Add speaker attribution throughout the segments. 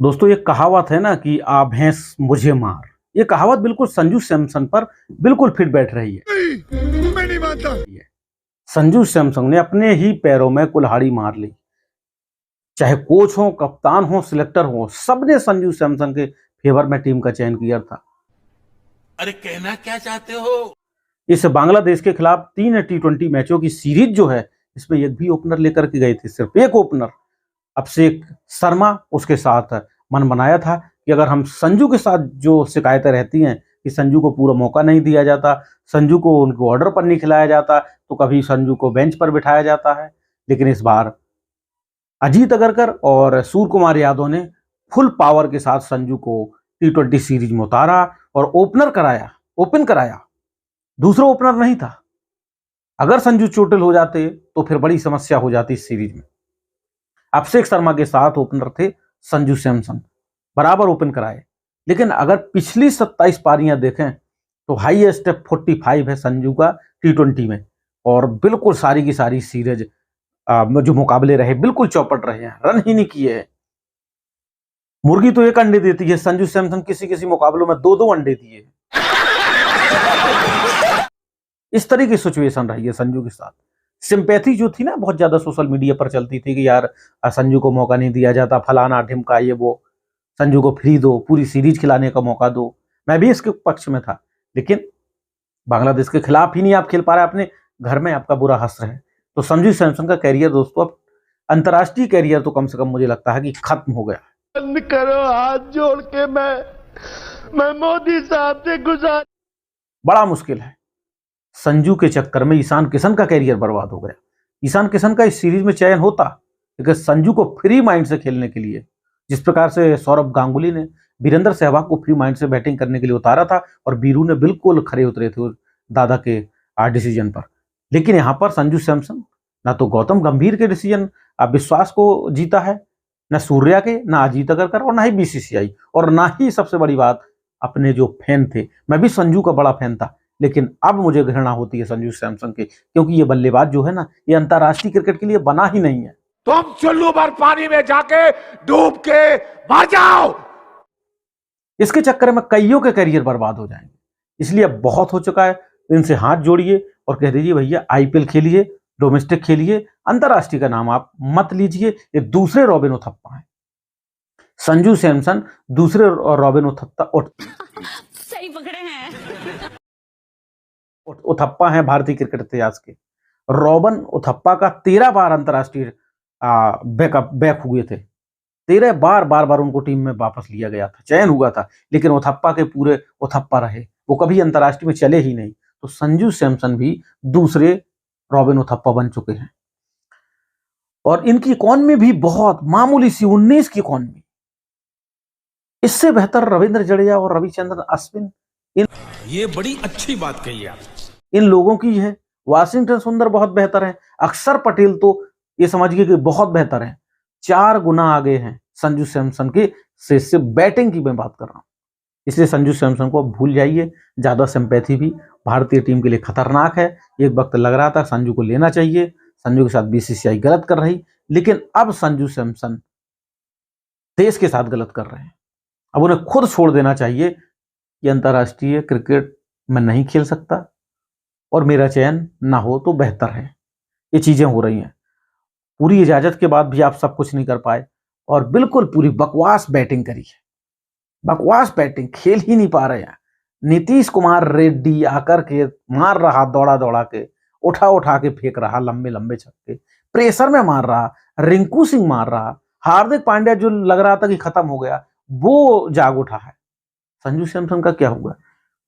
Speaker 1: दोस्तों एक कहावत है ना कि आ भैंस मुझे मार। ये कहावत बिल्कुल संजू सैमसन पर बिल्कुल फिट बैठ रही है।
Speaker 2: मैं नहीं मानता।
Speaker 1: संजू सैमसन ने अपने ही पैरों में कुल्हाड़ी मार ली। चाहे कोच हो, कप्तान हो, सिलेक्टर हो, सबने संजू सैमसन के फेवर में टीम का चयन किया था।
Speaker 2: अरे कहना क्या चाहते हो?
Speaker 1: इस बांग्लादेश के खिलाफ 3 टी20 मैचों की सीरीज जो है, इसमें एक भी ओपनर लेकर के गए थे, सिर्फ एक ओपनर अभिषेक शर्मा। उसके साथ मन बनाया था कि अगर हम संजू के साथ जो शिकायतें रहती हैं कि संजू को पूरा मौका नहीं दिया जाता, संजू को उनको ऑर्डर पर नहीं खिलाया जाता, तो कभी संजू को बेंच पर बिठाया जाता है। लेकिन इस बार अजीत अगरकर और सूर्य कुमार यादव ने फुल पावर के साथ संजू को टी20 सीरीज में उतारा और ओपन कराया। दूसरा ओपनर नहीं था। अगर संजू चोटिल हो जाते तो फिर बड़ी समस्या हो जाती इस सीरीज में। अभिषेक शर्मा के साथ ओपनर थे संजू सैमसन, बराबर ओपन कराए। लेकिन अगर पिछली 27 पारियां देखें तो हाईएस्ट 45 है संजू का टी20 में, और बिल्कुल सारी की सारी सीरीज जो मुकाबले रहे बिल्कुल चौपट रहे हैं, रन ही नहीं किए हैं। मुर्गी तो एक अंडे देती है, संजू सैमसन किसी किसी मुकाबलों में दो अंडे दिए। इस तरह की सिचुएशन रही है संजू के साथ। सिंपैथी जो थी ना, बहुत ज्यादा सोशल मीडिया पर चलती थी कि यार संजू को मौका नहीं दिया जाता, फलाना ढिमका ये वो, संजू को फ्री दो, पूरी सीरीज खिलाने का मौका दो। मैं भी इसके पक्ष में था, लेकिन बांग्लादेश के खिलाफ ही नहीं आप खेल पा रहे, अपने घर में आपका बुरा हश्र है। तो संजू सैमसन का कैरियर दोस्तों, अब अंतर्राष्ट्रीय कैरियर तो कम से कम मुझे लगता है कि खत्म हो गया।
Speaker 3: बंद करो, हाथ जोड़ के मैं मोदी साहब से गुजार।
Speaker 1: बड़ा मुश्किल है। संजू के चक्कर में ईशान किशन का कैरियर बर्बाद हो गया। ईशान किशन का इस सीरीज में चयन होता, लेकिन संजू को फ्री माइंड से खेलने के लिए, जिस प्रकार से सौरभ गांगुली ने वीरेंद्र सहवाग को फ्री माइंड से बैटिंग करने के लिए उतारा था, और बीरू ने बिल्कुल खड़े उतरे थे दादा के डिसीजन पर। लेकिन यहां पर संजू सैमसन ना तो गौतम गंभीर के डिसीजन विश्वास को जीता है, न सूर्या के, ना अजीत अगरकर, और ना ही बीसीसीआई, और ना ही सबसे बड़ी बात अपने जो फैन थे। मैं भी संजू का बड़ा फैन था, लेकिन अब मुझे घृणा होती है संजू सैमसन की, क्योंकि ये बल्लेबाज जो है ना, ये अंतर्राष्ट्रीय क्रिकेट के लिए बना ही नहीं है।
Speaker 2: तुम चुल्लू भर पानी में जाके डूब के मर जाओ।
Speaker 1: इसके चक्कर में कईयों के करियर बर्बाद हो जाएंगे। इसलिए अब बहुत हो चुका है। इनसे हाथ जोड़िए और कह दीजिए भैया आईपीएल खेलिए, डोमेस्टिक खेलिए, अंतर्राष्ट्रीय का नाम आप मत लीजिए। ये दूसरे रॉबिन उथप्पा है। संजू सैमसन दूसरे रॉबिन
Speaker 4: सही पकड़े हैं।
Speaker 1: उथप्पा है भारतीय क्रिकेट इतिहास के। रॉबिन उथप्पा का 13 बार अंतर्राष्ट्रीय बैक हुए थे। 13 बार उनको टीम में वापस लिया गया था, चयन हुआ था, लेकिन उथप्पा के पूरे उथप्पा रहे, वो कभी अंतर्राष्ट्रीय में चले ही नहीं। तो संजू सैमसन भी दूसरे रॉबिन उथप्पा बन चुके हैं। और इनकी इकॉनमी भी बहुत मामूली सी 19 की इकॉनमी। इससे बेहतर रविंद्र जडेजा और रविचंद्रन अश्विन,
Speaker 2: ये बड़ी अच्छी बात कही आप।
Speaker 1: इन लोगों की है। वाशिंगटन सुंदर बहुत बेहतर है। अक्षर पटेल तो ये समझिए कि बहुत बेहतर है। 4 गुना आगे हैं संजू सैमसन के से सिर्फ बैटिंग की मैं बात कर रहा हूं। इसलिए संजू सैमसन को अब भूल जाइए। ज्यादा सिंपैथी भी भारतीय टीम के लिए खतरनाक है। एक वक्त लग रहा था संजू को लेना चाहिए, संजू के साथ बीसीसीआई गलत कर रही, लेकिन अब संजू सैमसन देश के साथ गलत कर रहे हैं। अब उन्हें खुद छोड़ देना चाहिए कि अंतर्राष्ट्रीय क्रिकेट में नहीं खेल सकता और मेरा चयन ना हो तो बेहतर है। ये चीजें हो रही हैं। पूरी इजाजत के बाद भी आप सब कुछ नहीं कर पाए, और बिल्कुल पूरी बकवास बैटिंग करी है। बकवास बैटिंग, खेल ही नहीं पा रहे हैं। नीतीश कुमार रेड्डी आकर के मार रहा, दौड़ा के उठा के फेंक रहा, लंबे लंबे छक्के प्रेशर में मार रहा। रिंकू सिंह मार रहा। हार्दिक पांड्या जो लग रहा था कि खत्म हो गया, वो जाग उठा है। संजू सैमसन का क्या हुआ?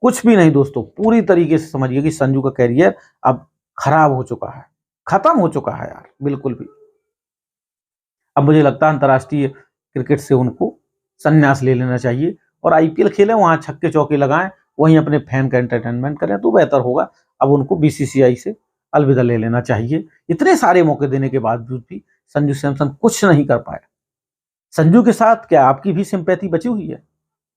Speaker 1: कुछ भी नहीं दोस्तों। पूरी तरीके से समझिए कि संजू का कैरियर अब खराब हो चुका है, खत्म हो चुका है यार, बिल्कुल भी। अब मुझे लगता है अंतर्राष्ट्रीय क्रिकेट से उनको संन्यास ले लेना चाहिए और आईपीएल खेलें, वहां छक्के चौके लगाएं, वहीं अपने फैन का एंटरटेनमेंट करें तो बेहतर होगा। अब उनको बीसीसीआई से अलविदा ले लेना चाहिए। इतने सारे मौके देने के बावजूद भी संजू सैमसन कुछ नहीं कर पाया। संजू के साथ क्या आपकी भी सिंपैथी बची हुई है?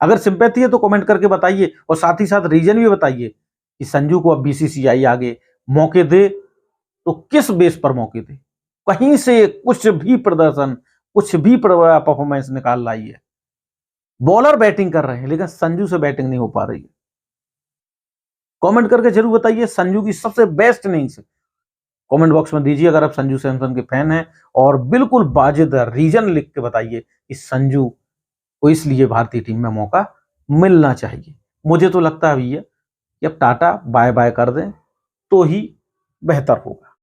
Speaker 1: अगर सिंपैथी है तो कमेंट करके बताइए, और साथ ही साथ रीजन भी बताइए कि संजू को अब बीसीसीआई आगे मौके दे तो किस बेस पर मौके दे। कहीं से कुछ भी प्रदर्शन, कुछ भी परफॉर्मेंस निकाल लाई है बॉलर बैटिंग कर रहे हैं लेकिन संजू से बैटिंग नहीं हो पा रही है। कमेंट करके जरूर बताइए संजू की सबसे बेस्ट इनिंग्स कमेंट बॉक्स में दीजिए अगर आप संजू सैमसन के फैन हैं, और बिल्कुल वाजिब रीजन लिख के बताइए कि संजू को इसलिए भारतीय टीम में मौका मिलना चाहिए। मुझे तो लगता है भैया कि अब टाटा बाय बाय कर दें तो ही बेहतर होगा।